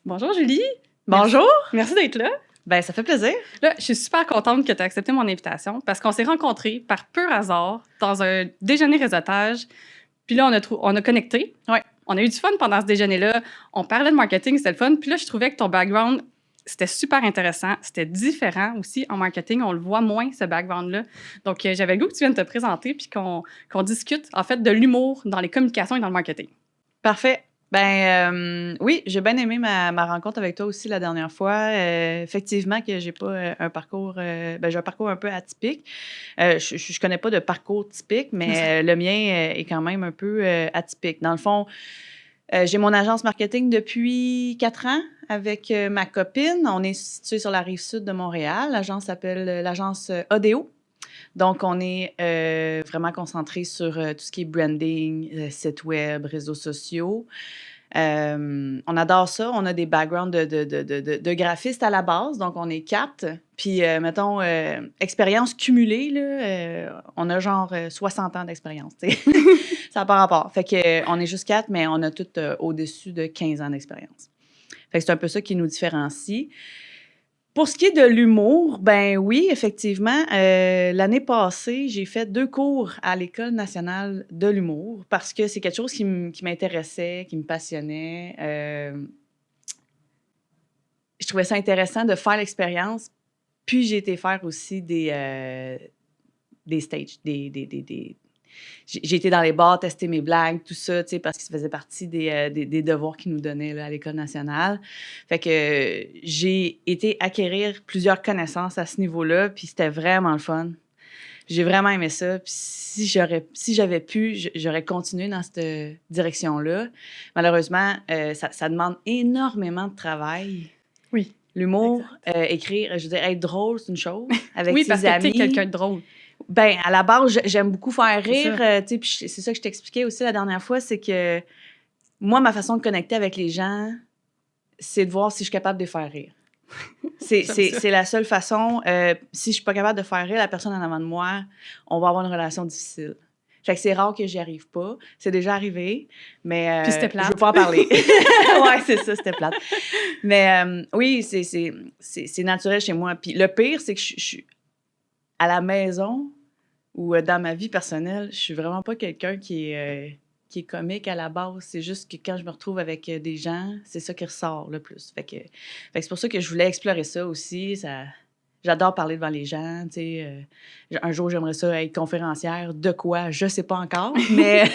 Bonjour Julie. Bonjour. Merci d'être là. Ben, ça fait plaisir. Là, je suis super contente que tu aies accepté mon invitation parce qu'on s'est rencontrés par pur hasard dans un déjeuner réseautage. Puis là, on a connecté. Ouais. On a eu du fun pendant ce déjeuner-là. On parlait de marketing, c'était le fun. Puis là, je trouvais que ton background, c'était super intéressant. C'était différent aussi en marketing. On le voit moins, ce background-là. Donc, j'avais le goût que tu viennes te présenter puis qu'on discute, en fait, de l'humour dans les communications et dans le marketing. Parfait. Ben oui, j'ai bien aimé ma rencontre avec toi aussi la dernière fois. Effectivement que j'ai pas un parcours, j'ai un parcours un peu atypique. Je connais pas de parcours typique, mais le mien est quand même un peu atypique. Dans le fond, j'ai mon agence marketing depuis 4 ans avec ma copine. On est situé sur la rive sud de Montréal. L'agence s'appelle l'agence Odeo. Donc, on est vraiment concentré sur tout ce qui est branding, site web, réseaux sociaux. On adore ça. On a des backgrounds de graphistes à la base, donc on est 4. Puis, mettons, expérience cumulée, là, on a genre 60 ans d'expérience. Ça n'a pas rapport. Fait qu'on est juste 4, mais on a tout au-dessus de 15 ans d'expérience. Fait que c'est un peu ça qui nous différencie. Pour ce qui est de l'humour, ben oui, effectivement, l'année passée, j'ai fait 2 cours à l'École nationale de l'humour parce que c'est quelque chose qui m'intéressait, qui me passionnait. Je trouvais ça intéressant de faire l'expérience. Puis j'ai été faire aussi des stages, j'ai été dans les bars tester mes blagues, tout ça, tu sais, parce que ça faisait partie des devoirs qu'ils nous donnaient là, à l'École nationale. Fait que j'ai été acquérir plusieurs connaissances à ce niveau-là, puis c'était vraiment le fun. J'ai vraiment aimé ça. Puis si j'avais pu, j'aurais continué dans cette direction-là. Malheureusement, ça demande énormément de travail. Oui. L'humour, écrire, je veux dire, être drôle, c'est une chose. Avec Oui, ses parce que amis. t'es quelqu'un de drôle. Ben, à la base, j'aime beaucoup faire rire. C'est Tu sais, puis c'est ça que je t'expliquais aussi la dernière fois, c'est que moi, ma façon de connecter avec les gens, c'est de voir si je suis capable de les faire rire. C'est la seule façon. Si je suis pas capable de faire rire la personne en avant de moi, on va avoir une relation difficile. Fait que c'est rare que j'y arrive pas. C'est déjà arrivé, mais Puis c'était plate. je veux pas en parler. Ouais, c'est ça, c'était plate. Mais oui, c'est naturel chez moi. Puis le pire, c'est que je suis à la maison ou dans ma vie personnelle, je suis vraiment pas quelqu'un qui est comique à la base. C'est juste que quand je me retrouve avec des gens, c'est ça qui ressort le plus. Fait que c'est pour ça que je voulais explorer ça aussi. J'adore parler devant les gens, tu sais. Un jour, j'aimerais ça être conférencière. De quoi? Je sais pas encore, mais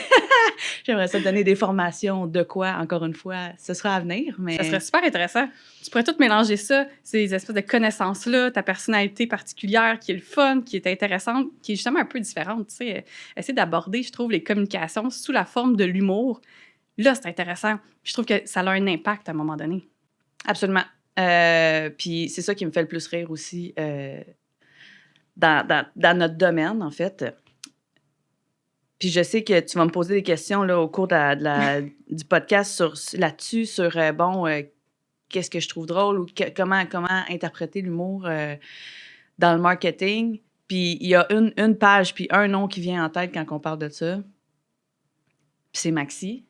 j'aimerais ça donner des formations. De quoi? Encore une fois, ce sera à venir, mais... Ça serait super intéressant. Tu pourrais tout mélanger ça, ces espèces de connaissances-là, ta personnalité particulière qui est le fun, qui est intéressante, qui est justement un peu différente, tu sais. Essayer d'aborder, je trouve, les communications sous la forme de l'humour. Là, c'est intéressant. Puis je trouve que ça a un impact à un moment donné. Absolument. Puis c'est ça qui me fait le plus rire aussi dans notre domaine, en fait. Puis je sais que tu vas me poser des questions là, au cours du podcast là-dessus, sur qu'est-ce que je trouve drôle ou comment interpréter l'humour dans le marketing. Puis il y a une page, puis un nom qui vient en tête quand on parle de ça. Puis c'est Maxi.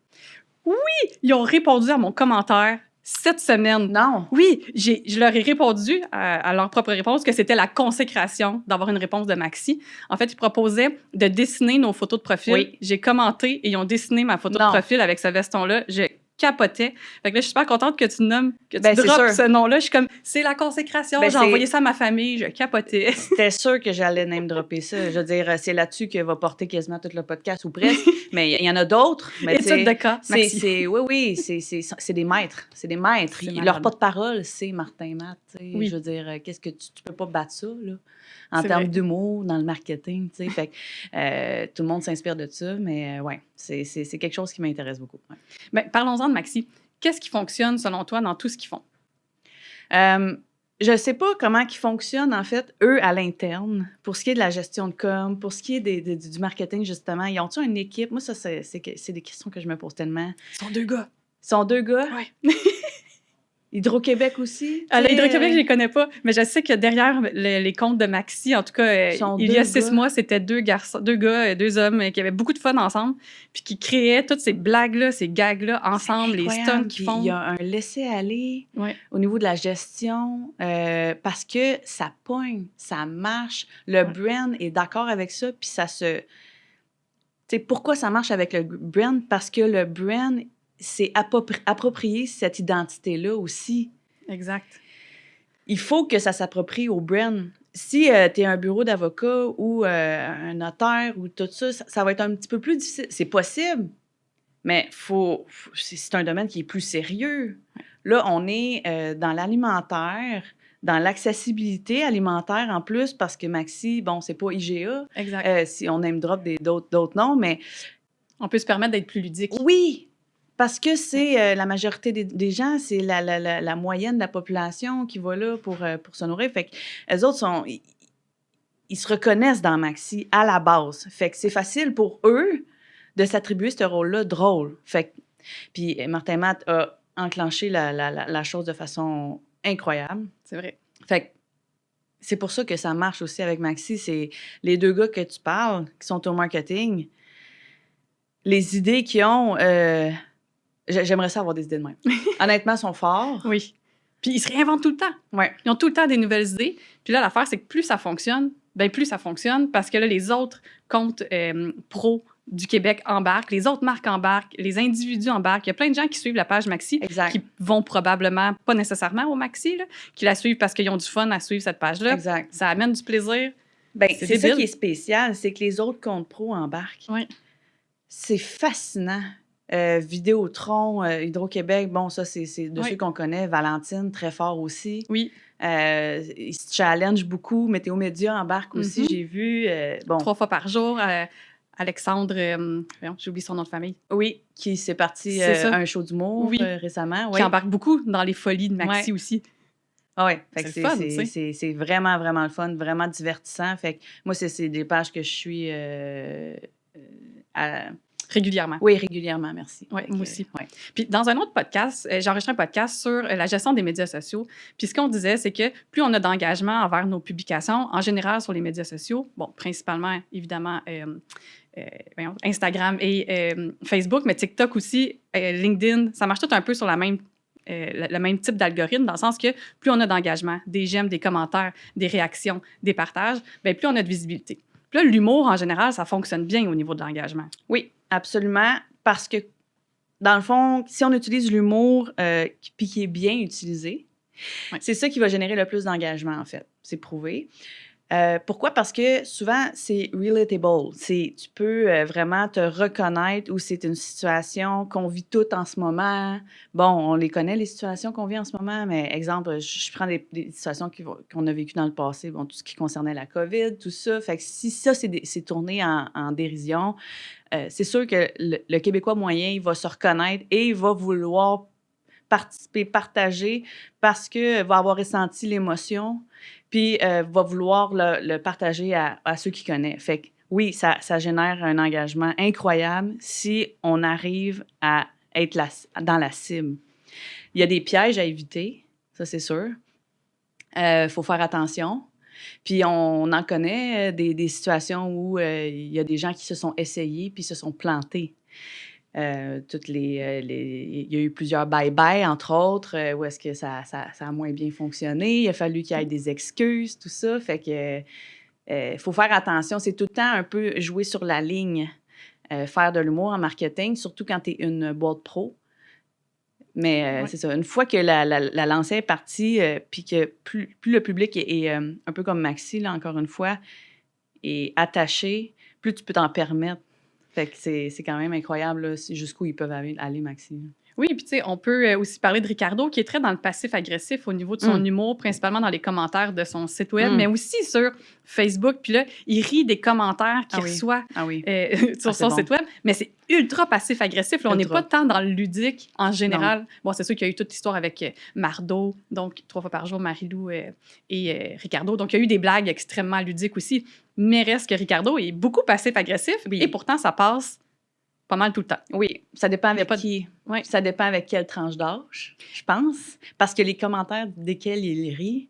Oui! Ils ont répondu à mon commentaire cette semaine. Non! Oui! Je leur ai répondu à leur propre réponse que c'était la consécration d'avoir une réponse de Maxi. En fait, ils proposaient de dessiner nos photos de profil. Oui. J'ai commenté et ils ont dessiné ma photo de profil avec ce veston-là. Je capotais. Fait que là, je suis super contente que tu nommes, que tu droppes ce nom-là. Je suis comme, c'est la consécration. J'ai envoyé ça à ma famille. Je capotais. C'était sûr que j'allais name dropper ça. Je veux dire, c'est là-dessus que va porter quasiment tout le podcast ou presque. Mais il y en a d'autres. Étude de cas, Maxi. Oui, c'est des maîtres. C'est des maîtres. Leur porte-parole, c'est Martin Matt. Oui. Je veux dire, qu'est-ce que tu peux pas battre ça, là? En termes d'humour, dans le marketing, tu sais. Fait que tout le monde s'inspire de ça, mais ouais, c'est quelque chose qui m'intéresse beaucoup. Ouais. Ben, parlons-en de Maxi. Qu'est-ce qui fonctionne, selon toi, dans tout ce qu'ils font? Je sais pas comment ils fonctionnent, en fait, eux, à l'interne, pour ce qui est de la gestion de com, pour ce qui est du marketing, justement. Ils ont-ils une équipe? Moi, ça, c'est des questions que je me pose tellement. Ils sont 2 gars. Ils sont 2 gars? Oui. Hydro-Québec aussi. À Hydro-Québec, je les connais pas, mais je sais que derrière les comptes de Maxi, en tout cas, il y a 6 mois, c'était 2 gars, 2 hommes qui avaient beaucoup de fun ensemble, puis qui créaient toutes ces blagues-là, ces gags-là ensemble, les stunts qu'ils font. Il y a un laisser-aller Ouais. au niveau de la gestion parce que ça pogne, ça marche. Le brand est d'accord avec ça, puis ça se... Tu sais, pourquoi ça marche avec le brand? Parce que le brand s'est approprié cette identité-là aussi. Exact. Il faut que ça s'approprie au brand. Si tu es un bureau d'avocat ou un notaire ou tout ça, ça va être un petit peu plus difficile. C'est possible, mais c'est un domaine qui est plus sérieux. Là, on est dans l'alimentaire, dans l'accessibilité alimentaire en plus, parce que Maxi, bon, c'est pas IGA. Exact. Si on name drop d'autres noms, mais... On peut se permettre d'être plus ludique. Oui! Parce que c'est la majorité des gens, c'est la moyenne de la population qui va là pour se nourrir. Fait que les autres ils se reconnaissent dans Maxi à la base. Fait que c'est facile pour eux de s'attribuer ce rôle-là drôle. Fait que, puis Martin Matt a enclenché la chose de façon incroyable. C'est vrai. Fait que c'est pour ça que ça marche aussi avec Maxi. C'est les 2 gars que tu parles, qui sont au marketing, les idées qu'ils ont... J'aimerais ça avoir des idées de même. Honnêtement, ils sont forts. Oui. Puis ils se réinventent tout le temps. Ouais. Ils ont tout le temps des nouvelles idées. Puis là, l'affaire, c'est que plus ça fonctionne, parce que là, les autres comptes pro du Québec embarquent, les autres marques embarquent, les individus embarquent. Il y a plein de gens qui suivent la page Maxi, Exact. qui vont probablement, pas nécessairement au Maxi, là, qui la suivent parce qu'ils ont du fun à suivre cette page-là. Exact. Ça amène du plaisir. Ben, c'est ça qui est spécial, c'est que les autres comptes pro embarquent. Oui. C'est fascinant. Vidéotron, Hydro-Québec, bon, ça, c'est de ceux qu'on connaît. Valentine, très fort aussi. Oui. Ils se challenge beaucoup. Météo Média embarque aussi, j'ai vu. Bon. 3 fois par jour. Alexandre, j'ai oublié son nom de famille. Oui, qui s'est parti un show d'humour récemment. Qui embarque beaucoup dans les folies de Maxi aussi. Ah oui, c'est vraiment, vraiment le fun, vraiment divertissant. Fait que moi, c'est des pages que je suis régulièrement. Oui, régulièrement, merci. Oui, moi aussi. Ouais. Puis dans un autre podcast, j'ai enregistré un podcast sur la gestion des médias sociaux. Puis ce qu'on disait, c'est que plus on a d'engagement envers nos publications, en général sur les médias sociaux, bon, principalement, évidemment, Instagram et Facebook, mais TikTok aussi, LinkedIn, ça marche tout un peu sur le même type d'algorithme, dans le sens que plus on a d'engagement, des j'aime, des commentaires, des réactions, des partages, bien, plus on a de visibilité. Puis là, l'humour, en général, ça fonctionne bien au niveau de l'engagement. Oui, absolument, parce que, dans le fond, si on utilise l'humour puis qui est bien utilisé, c'est ça qui va générer le plus d'engagement, en fait. C'est prouvé. Pourquoi? Parce que souvent, c'est relatable. Tu peux vraiment te reconnaître où c'est une situation qu'on vit toutes en ce moment. Bon, on les connaît, les situations qu'on vit en ce moment, mais exemple, je prends des situations qu'on a vécues dans le passé, bon, tout ce qui concernait la COVID, tout ça. Fait que si ça, c'est tourné en dérision, c'est sûr que le Québécois moyen, il va se reconnaître et il va vouloir participer, partager, parce qu'il va avoir ressenti l'émotion, puis va vouloir le partager à ceux qu'il connaît. Fait que oui, ça génère un engagement incroyable si on arrive à être dans la cible. Il y a des pièges à éviter, ça c'est sûr. Faut faire attention. Puis on en connaît des situations où il y a des gens qui se sont essayés puis se sont plantés. Il y a eu plusieurs bye-bye, entre autres, où est-ce que ça a moins bien fonctionné. Il a fallu qu'il y ait des excuses, tout ça. Fait que faut faire attention. C'est tout le temps un peu jouer sur la ligne, faire de l'humour en marketing, surtout quand tu es une boîte pro. Mais c'est ça. Une fois que la lancée est partie, puis que plus le public est un peu comme Maxi, là, encore une fois, est attaché, plus tu peux t'en permettre. Fait que c'est quand même incroyable là, jusqu'où ils peuvent aller Maxi. Oui, puis tu sais, on peut aussi parler de Ricardo, qui est très dans le passif-agressif au niveau de son humour, principalement dans les commentaires de son site web, mais aussi sur Facebook. Puis là, il rit des commentaires qu'il reçoit sur son site web, mais c'est ultra passif-agressif. Là, on n'est pas tant dans le ludique en général. Non. Bon, c'est sûr qu'il y a eu toute l'histoire avec Mardo, donc 3 fois par jour, Marie-Lou et Ricardo. Donc, il y a eu des blagues extrêmement ludiques aussi. Mais reste que Ricardo est beaucoup passif-agressif et pourtant, ça passe pas mal tout le temps. Oui, ça dépend avec pas de- qui. Ouais. Ça dépend avec quelle tranche d'âge, je pense. Parce que les commentaires desquels il rit,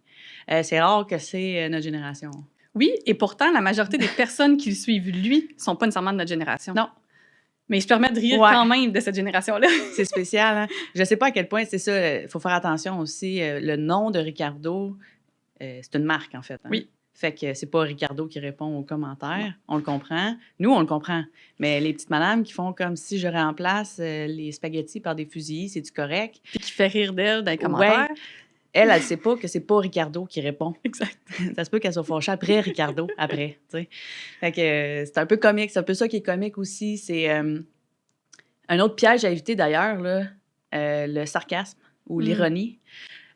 c'est rare que c'est notre génération. Oui, et pourtant, la majorité des personnes qui le suivent, lui, sont pas nécessairement de notre génération. Non. Mais ils se permettent de rire Ouais. quand même de cette génération-là. C'est spécial, hein? Je sais pas à quel point c'est ça. Il faut faire attention aussi. Le nom de Ricardo, c'est une marque, en fait. Hein? Oui. Fait que c'est pas Ricardo qui répond aux commentaires. On le comprend. Nous, on le comprend. Mais les petites madames qui font comme si je remplace les spaghettis par des fusillés, c'est-tu correct? Puis qui fait rire d'elle dans les Ouais. commentaires. Elle sait pas que c'est pas Ricardo qui répond. Exact. Ça se peut qu'elle soit fâchée après Ricardo, après, tu sais. Fait que c'est un peu comique. C'est un peu ça qui est comique aussi. C'est un autre piège à éviter, d'ailleurs, là, le sarcasme ou l'ironie.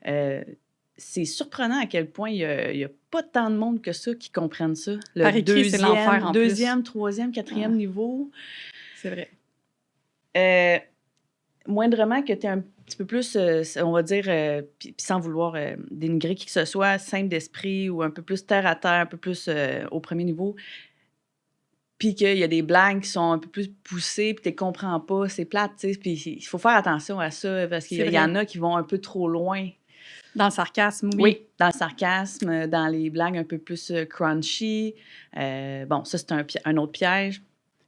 C'est surprenant à quel point il y a pas tant de monde que ça qui comprennent ça. Le Par écrit, c'est l'enfer en deuxième, troisième, quatrième niveau. C'est vrai. Moindrement que tu es un petit peu plus, on va dire, puis sans vouloir dénigrer qui que ce soit, simple d'esprit ou un peu plus terre à terre, un peu plus au premier niveau, puis qu'il y a des blagues qui sont un peu plus poussées, puis tu ne comprends pas, c'est plate, tu sais. Puis il faut faire attention à ça parce qu'il y en a qui vont un peu trop loin. Dans le sarcasme, oui. Oui, dans le sarcasme, dans les blagues un peu plus crunchy. Bon, ça, c'est un autre piège.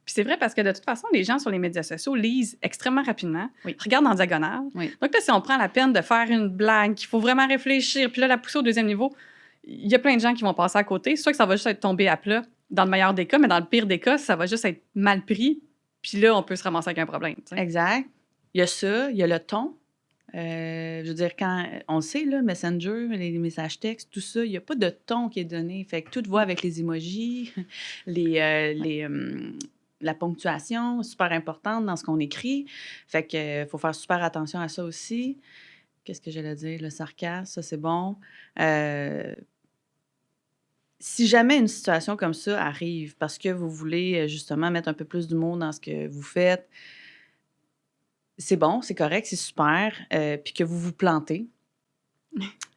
Puis c'est vrai parce que de toute façon, les gens sur les médias sociaux lisent extrêmement rapidement, Oui. regardent en diagonale. Oui. Donc là, si on prend la peine de faire une blague, qu'il faut vraiment réfléchir, puis là, la pousser au deuxième niveau, il y a plein de gens qui vont passer à côté. Soit que ça va juste être tombé à plat, dans le meilleur des cas, mais dans le pire des cas, ça va juste être mal pris. Puis là, on peut se ramasser avec un problème. T'sais. Exact. Il y a ça, il y a le ton. Je veux dire, quand on le sait, là, Messenger, les messages textes, tout ça, il n'y a pas de ton qui est donné. Fait que tout va avec les emojis, la ponctuation, super importante dans ce qu'on écrit. Fait que faut faire super attention à ça aussi. Qu'est-ce que j'allais dire? Le sarcasme, ça, c'est bon. Si jamais une situation comme ça arrive parce que vous voulez justement mettre un peu plus d'humour dans ce que vous faites, c'est bon, c'est correct, c'est super, puis que vous vous plantez.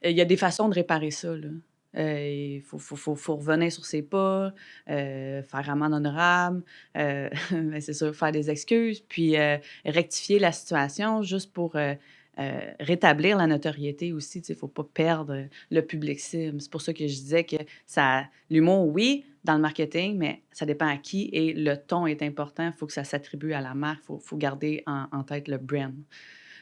Il y a des façons de réparer ça, là. Il faut revenir sur ses pas, faire amende honorable, ben c'est sûr, faire des excuses, puis rectifier la situation juste pour rétablir la notoriété aussi. Il ne faut pas perdre le public cible. C'est pour ça que je disais que l'humour, oui, dans le marketing, mais ça dépend à qui et le ton est important. Il faut que ça s'attribue à la marque. Il faut garder en tête le brand.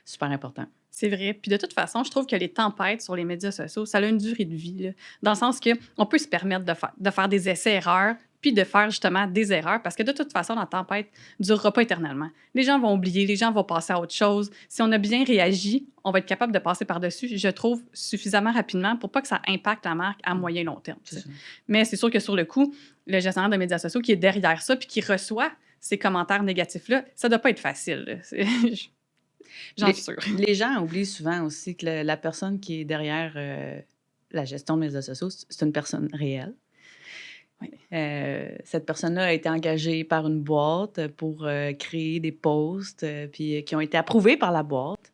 Super important. C'est vrai. Puis de toute façon, je trouve que les tempêtes sur les médias sociaux, ça a une durée de vie. Là, dans le sens qu'on peut se permettre de faire des essais-erreurs, puis de faire justement des erreurs, parce que de toute façon, la tempête ne durera pas éternellement. Les gens vont oublier, les gens vont passer à autre chose. Si on a bien réagi, on va être capable de passer par-dessus, je trouve, suffisamment rapidement pour pas que ça impacte la marque à moyen long terme. Mais c'est sûr que sur le coup, le gestionnaire de médias sociaux qui est derrière ça, puis qui reçoit ces commentaires négatifs-là, ça doit pas être facile. J'en suis sûre. Les gens oublient souvent aussi que la personne qui est derrière la gestion des médias sociaux, c'est une personne réelle. Oui. Cette personne-là a été engagée par une boîte pour créer des posts puis qui ont été approuvés par la boîte.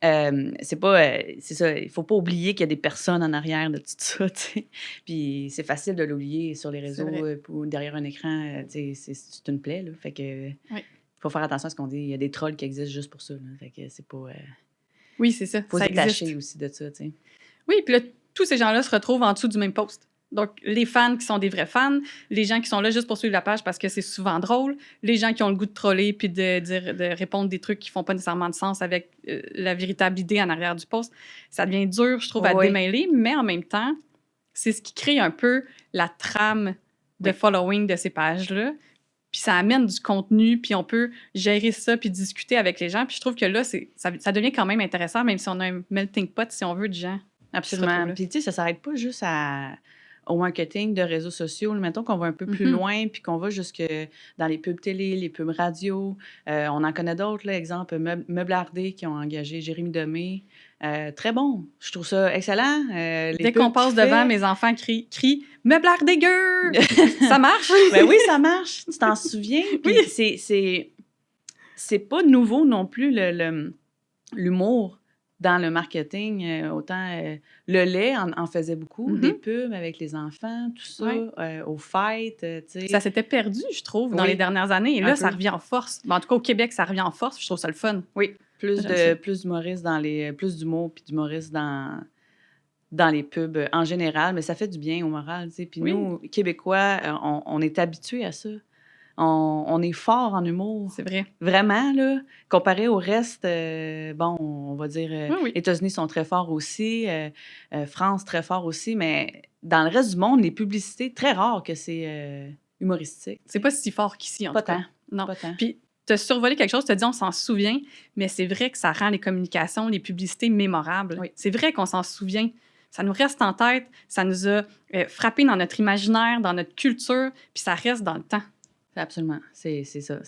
Mm-hmm. C'est ça, il faut pas oublier qu'il y a des personnes en arrière de tout ça, t'sais. Puis c'est facile de l'oublier sur les réseaux ou derrière un écran, c'est une plaie, là. Fait que... Oui. Faut faire attention à ce qu'on dit. Il y a des trolls qui existent juste pour ça. Là. Fait que c'est pas... Oui, c'est ça. Faut se détacher aussi de ça, tu sais. Oui, puis là, tous ces gens-là se retrouvent en dessous du même post. Donc, les fans qui sont des vrais fans, les gens qui sont là juste pour suivre la page parce que c'est souvent drôle, les gens qui ont le goût de troller puis de répondre des trucs qui font pas nécessairement de sens avec la véritable idée en arrière du post. Ça devient dur, je trouve, à démêler, mais en même temps, c'est ce qui crée un peu la trame de following de ces pages-là. Puis ça amène du contenu, puis on peut gérer ça, puis discuter avec les gens. Puis je trouve que là, ça devient quand même intéressant, même si on a un melting pot, si on veut, de gens. Absolument. Puis tu sais, ça s'arrête pas juste au marketing de réseaux sociaux. Mettons qu'on va un peu plus loin, puis qu'on va jusque dans les pubs télé, les pubs radio. On en connaît d'autres, là, exemple, Meublardé qui ont engagé Jérémy Demé. Très bon. Je trouve ça excellent. Dès qu'on passe devant, mes enfants crient « Meublard dégueu! » Ça marche? Ben oui, ça marche. Tu t'en souviens? Puis c'est pas nouveau non plus, l'humour dans le marketing, autant le lait en faisait beaucoup, des pubs avec les enfants, tout ça, aux fêtes, tu sais. Ça s'était perdu, je trouve, dans les Oui, dernières années. Et un là, ça peu. revient en force. Ben, en tout cas, au Québec, ça revient en force. Je trouve ça le fun. Oui, J'aime ça. plus d'humoristes plus d'humour puis d'humoristes dans les pubs en général, mais ça fait du bien au moral, tu sais. Puis Oui, nous, Québécois, on est habitués à ça. On est fort en humour. c'est vrai. Vraiment, là, comparé au reste, bon, on va dire, Oui, oui. États-Unis sont très forts aussi, France très fort aussi, mais dans le reste du monde, les publicités, très rare que c'est humoristique. C'est pas si fort qu'ici, en Pas tout cas. tant, Non. pas tant. Puis, tu as survolé quelque chose, tu as dit on s'en souvient, mais c'est vrai que ça rend les communications, les publicités mémorables. Oui. C'est vrai qu'on s'en souvient. Ça nous reste en tête, ça nous a frappé dans notre imaginaire, dans notre culture, puis ça reste dans le temps. Absolument, c'est ça,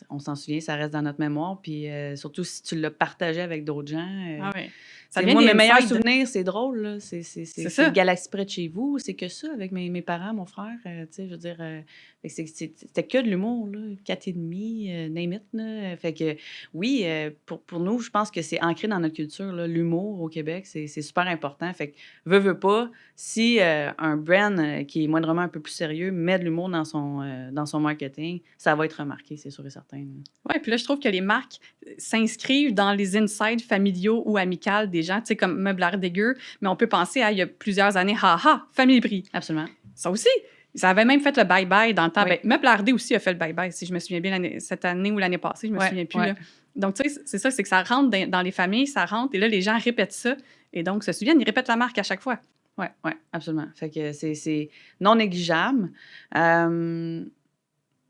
on s'en souvient, ça reste dans notre mémoire, puis surtout si tu l'as partagé avec d'autres gens. Ah ouais. Ça C'est devient moi, des mes meilleurs insides. souvenirs, c'est drôle, là. C'est ça. le Galaxy près de chez vous. C'est que ça avec mes parents, mon frère. Tu sais, je veux dire, fait que c'était que de l'humour, là. 4,5, name it, là. Fait que oui, pour nous, je pense que c'est ancré dans notre culture, là. L'humour au Québec, c'est super important. Fait que veux pas, si un brand qui est moindrement un peu plus sérieux met de l'humour dans son marketing, ça va être remarqué, c'est sûr et certain, là. Oui, puis là, je trouve que les marques s'inscrivent dans les insides familiaux ou amicales des gens, tu sais, comme Meublard Dégueu, mais on peut penser à il y a plusieurs années, haha, Famille Brie. Absolument. Ça aussi, ça avait même fait le bye-bye dans le temps. Oui. Ben, Meublard D aussi a fait le bye-bye, si je me souviens bien, cette année ou l'année passée, je me Ouais, souviens plus. ouais. Là. Donc, tu sais, c'est ça, c'est que ça rentre dans les familles, ça rentre, et là, les gens répètent ça, et donc se souviennent, ils répètent la marque à chaque fois. Oui, absolument. Fait que c'est non négligeable.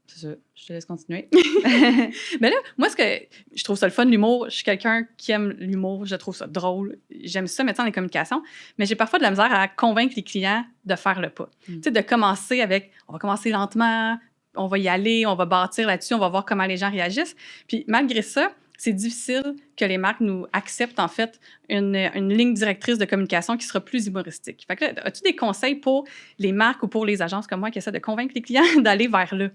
C'est ça. Je te laisse continuer. Mais là, moi, je trouve ça le fun, l'humour. Je suis quelqu'un qui aime l'humour. Je trouve ça drôle. J'aime ça mettre ça dans les communications. Mais j'ai parfois de la misère à convaincre les clients de faire le pas. Tu sais, de commencer avec, on va commencer lentement, on va y aller, on va bâtir là-dessus, on va voir comment les gens réagissent. Puis malgré ça, c'est difficile que les marques nous acceptent, en fait, une ligne directrice de communication qui sera plus humoristique. Fait que là, as-tu des conseils pour les marques ou pour les agences comme moi qui essaient de convaincre les clients d'aller vers là?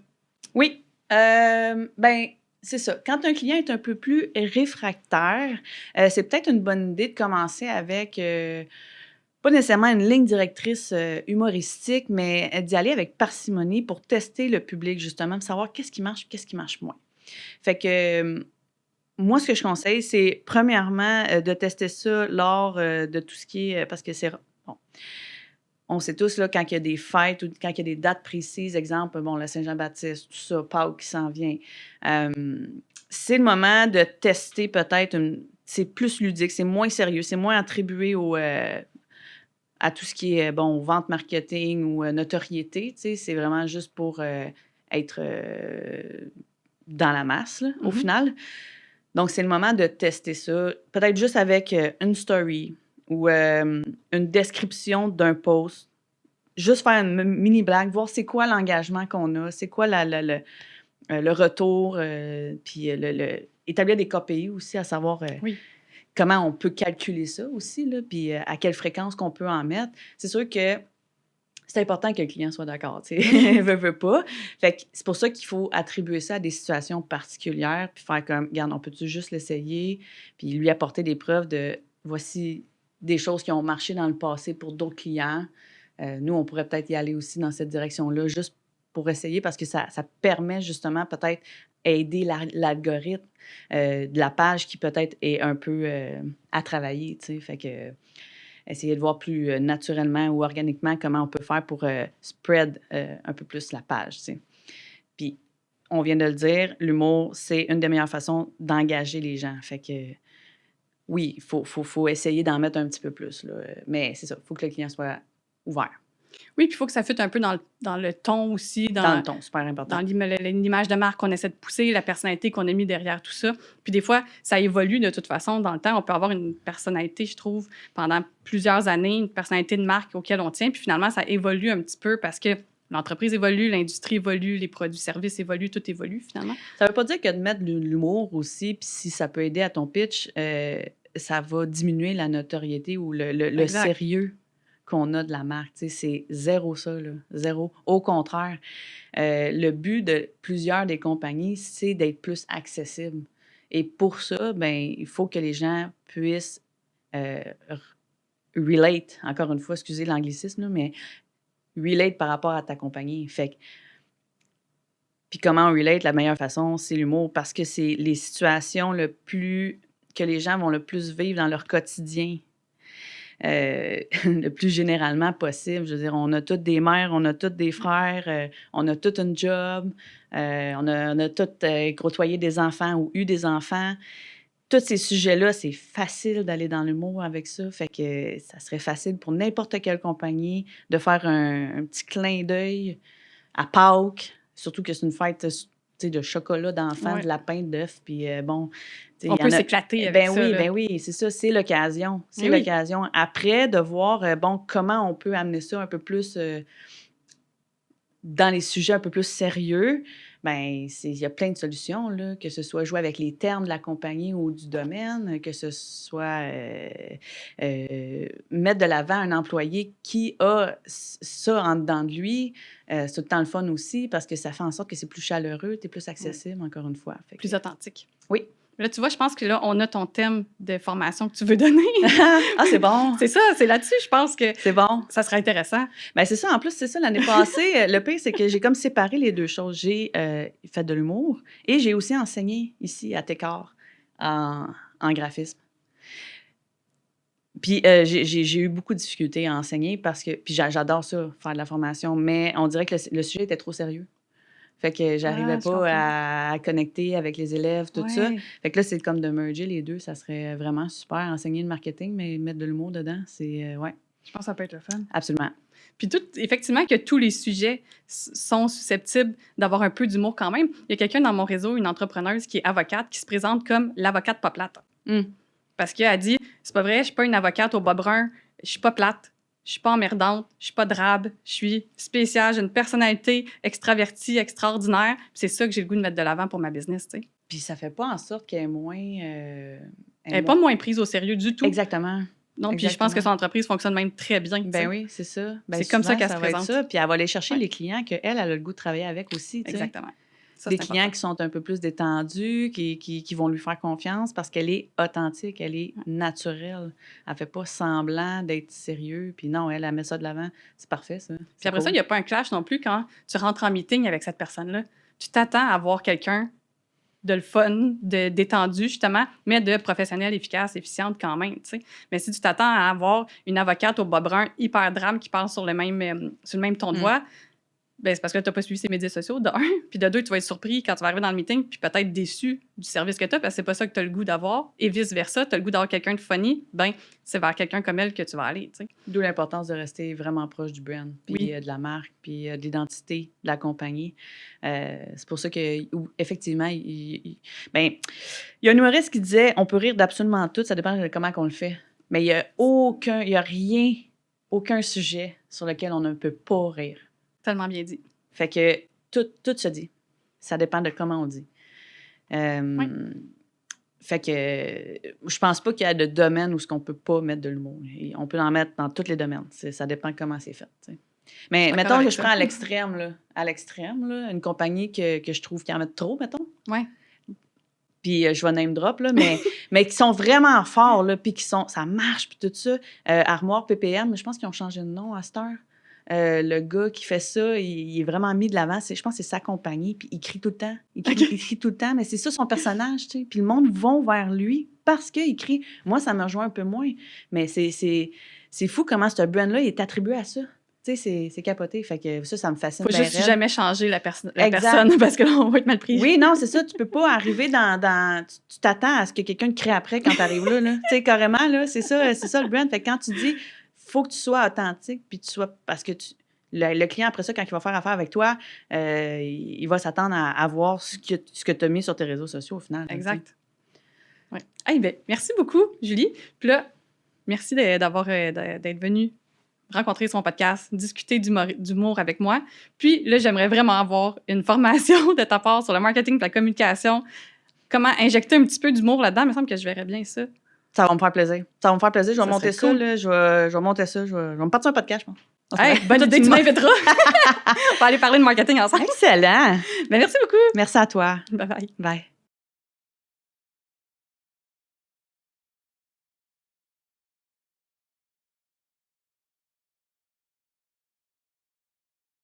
Oui. Ben, c'est ça. Quand un client est un peu plus réfractaire, c'est peut-être une bonne idée de commencer avec, pas nécessairement une ligne directrice humoristique, mais d'y aller avec parcimonie pour tester le public, justement, de savoir qu'est-ce qui marche moins. Fait que moi, ce que je conseille, c'est premièrement de tester ça lors de tout ce qui est. Parce que c'est. Bon, on sait tous, là, quand il y a des fêtes ou quand il y a des dates précises, exemple, bon, la Saint-Jean-Baptiste, tout ça, Pâques qui s'en vient. C'est le moment de tester peut-être c'est plus ludique, c'est moins sérieux, c'est moins attribué à tout ce qui est, bon, vente marketing ou notoriété, tu sais, c'est vraiment juste pour être dans la masse, là, au final. Donc, c'est le moment de tester ça, peut-être juste avec une story ou une description d'un post. Juste faire une mini blague, voir c'est quoi l'engagement qu'on a, c'est quoi le retour, puis établir des KPI aussi, à savoir comment on peut calculer ça aussi, là, puis à quelle fréquence qu'on peut en mettre. C'est sûr que c'est important que le client soit d'accord, tu sais, veut pas. Fait que c'est pour ça qu'il faut attribuer ça à des situations particulières, puis faire comme, regarde, on peut-tu juste l'essayer, puis lui apporter des preuves de, voici des choses qui ont marché dans le passé pour d'autres clients. Nous, on pourrait peut-être y aller aussi dans cette direction-là, juste pour essayer, parce que ça permet justement peut-être aider l'algorithme de la page qui peut-être est un peu à travailler, tu sais, fait que essayer de voir plus naturellement ou organiquement comment on peut faire pour spread un peu plus la page, tu sais. Puis, on vient de le dire, l'humour, c'est une des meilleures façons d'engager les gens. Fait que, oui, il faut essayer d'en mettre un petit peu plus, là. Mais c'est ça, il faut que le client soit ouvert. Oui, puis il faut que ça fitte un peu dans le ton aussi. Dans le ton, super important. Dans l'image de marque qu'on essaie de pousser, la personnalité qu'on a mis derrière tout ça. Puis des fois, ça évolue de toute façon dans le temps. On peut avoir une personnalité, je trouve, pendant plusieurs années, une personnalité de marque auquel on tient. Puis finalement, ça évolue un petit peu parce que l'entreprise évolue, l'industrie évolue, les produits-services évoluent, tout évolue finalement. Ça veut pas dire que de mettre de l'humour aussi, puis si ça peut aider à ton pitch, ça va diminuer la notoriété ou le sérieux qu'on a de la marque. Tu sais, c'est zéro ça, là. Zéro. Au contraire, le but de plusieurs des compagnies, c'est d'être plus accessible. Et pour ça, ben, il faut que les gens puissent relate, encore une fois, excusez l'anglicisme, là, mais relate par rapport à ta compagnie. Fait que, puis comment on relate, la meilleure façon, c'est l'humour, parce que c'est les situations que les gens vont le plus vivre dans leur quotidien. Le plus généralement possible. Je veux dire, on a toutes des mères, on a toutes des frères, on a tout un job, on a toutes côtoyé des enfants ou eu des enfants. Tous ces sujets-là, c'est facile d'aller dans l'humour avec ça. Fait que ça serait facile pour n'importe quelle compagnie de faire un petit clin d'œil à Pâques, surtout que c'est une fête de chocolat d'enfants, de lapin, d'œufs, puis bon... On peut s'éclater avec ça. Ben oui, c'est ça, c'est l'occasion. C'est l'occasion. Après, de voir, comment on peut amener ça un peu plus dans les sujets un peu plus sérieux, il y a plein de solutions, là, que ce soit jouer avec les termes de la compagnie ou du domaine, que ce soit mettre de l'avant un employé qui a ça en dedans de lui. C'est tout le temps le fun aussi parce que ça fait en sorte que c'est plus chaleureux, tu es plus accessible, encore une fois. Plus authentique. Oui. Là, tu vois, je pense que là, on a ton thème de formation que tu veux donner. Ah, c'est bon. C'est ça, c'est là-dessus, je pense que c'est bon. Ça serait intéressant. Bien, c'est ça. En plus, c'est ça, l'année passée, le pire, c'est que j'ai comme séparé les deux choses. J'ai fait de l'humour et j'ai aussi enseigné ici à Técart en graphisme. Puis j'ai eu beaucoup de difficultés à enseigner parce que... Puis j'adore ça, faire de la formation, mais on dirait que le sujet était trop sérieux. Fait que j'arrivais pas à connecter avec les élèves, tout ça. Fait que là, c'est comme de merger les deux. Ça serait vraiment super. Enseigner le marketing, mais mettre de l'humour dedans, c'est... Je pense que ça peut être le fun. Absolument. Puis effectivement, que tous les sujets sont susceptibles d'avoir un peu d'humour quand même. Il y a quelqu'un dans mon réseau, une entrepreneuse qui est avocate, qui se présente comme l'avocate pas plate. Parce qu'elle a dit, c'est pas vrai, je suis pas une avocate au bas brun, je suis pas plate. Je suis pas emmerdante, je suis pas drabe, je suis spéciale, j'ai une personnalité extravertie, extraordinaire. Puis c'est ça que j'ai le goût de mettre de l'avant pour ma business, tu sais. Puis ça fait pas en sorte qu'elle est moins... elle est pas moins prise au sérieux du tout. Exactement. Non, puis je pense que son entreprise fonctionne même très bien. Ben oui, c'est ça. C'est comme ça qu'elle se présente. Ça, puis elle va aller chercher les clients qu'elle a le goût de travailler avec aussi, tu sais. Exactement. Ça, des clients qui sont un peu plus détendus, qui vont lui faire confiance parce qu'elle est authentique, elle est naturelle. Elle ne fait pas semblant d'être sérieux. Puis non, elle met ça de l'avant. C'est parfait, ça. Puis après ça, il n'y a pas un clash non plus quand tu rentres en meeting avec cette personne-là. Tu t'attends à voir quelqu'un de le fun, de détendu, justement, mais de professionnel, efficace, efficiente quand même, tu sais. Mais si tu t'attends à avoir une avocate au bas brun hyper drame qui parle sur le même ton de voix, ben c'est parce que tu n'as pas suivi ses médias sociaux, de un. Puis de deux, tu vas être surpris quand tu vas arriver dans le meeting, puis peut-être déçu du service que tu as, parce que c'est pas ça que tu as le goût d'avoir. Et vice-versa, tu as le goût d'avoir quelqu'un de funny, ben c'est vers quelqu'un comme elle que tu vas aller, tu sais. D'où l'importance de rester vraiment proche du brand, puis de la marque, puis de l'identité de la compagnie. C'est pour ça que, effectivement, il y a un humoriste qui disait on peut rire d'absolument tout, ça dépend de comment on le fait. Mais il y a rien, aucun sujet sur lequel on ne peut pas rire. Tellement bien dit. Fait que tout se dit. Ça dépend de comment on dit. Fait que je pense pas qu'il y a de domaine où on peut pas mettre de l'humour. On peut en mettre dans tous les domaines. Ça dépend de comment c'est fait. T'sais. Mais mettons que je prends à l'extrême, là, une compagnie que je trouve qui en met trop, mettons. Oui. Puis je vais name drop, là, mais qui sont vraiment forts, là, puis ça marche, puis tout ça. Armoire PPM, je pense qu'ils ont changé de nom à cette heure. Le gars qui fait ça, il est vraiment mis de l'avant. Je pense que c'est sa compagnie, puis il crie tout le temps. Il crie tout le temps, mais c'est ça son personnage, tu sais. Puis le monde va vers lui parce qu'il crie. Moi, ça me rejoint un peu moins, mais c'est fou comment ce brand-là est attribué à ça. Tu sais, c'est capoté. Fait que ça me fascine. Faut juste jamais changer la personne parce que là, on va être mal pris. Oui, non, c'est ça. Tu peux pas arriver tu t'attends à ce que quelqu'un te crie après quand tu arrives là. Tu sais, carrément, là, c'est ça le brand. Fait que quand tu dis faut que tu sois authentique, puis tu sois... Parce que le client, après ça, quand il va faire affaire avec toi, il va s'attendre à voir ce que tu as mis sur tes réseaux sociaux, au final. Exact. Ouais. Hey, ben, merci beaucoup, Julie. Puis là, merci d'être venue rencontrer sur mon podcast, discuter d'humour avec moi. Puis là, j'aimerais vraiment avoir une formation de ta part sur le marketing et la communication. Comment injecter un petit peu d'humour là-dedans. Il me semble que je verrais bien ça. Ça va me faire plaisir. Je vais monter ça, là. Je vais monter ça. Je vais me partir un podcast, je pense. Hey, bonne idée, tu m'inviteras. On va aller parler de marketing ensemble. Excellent. Ben, merci beaucoup. Merci à toi. Bye-bye. Bye.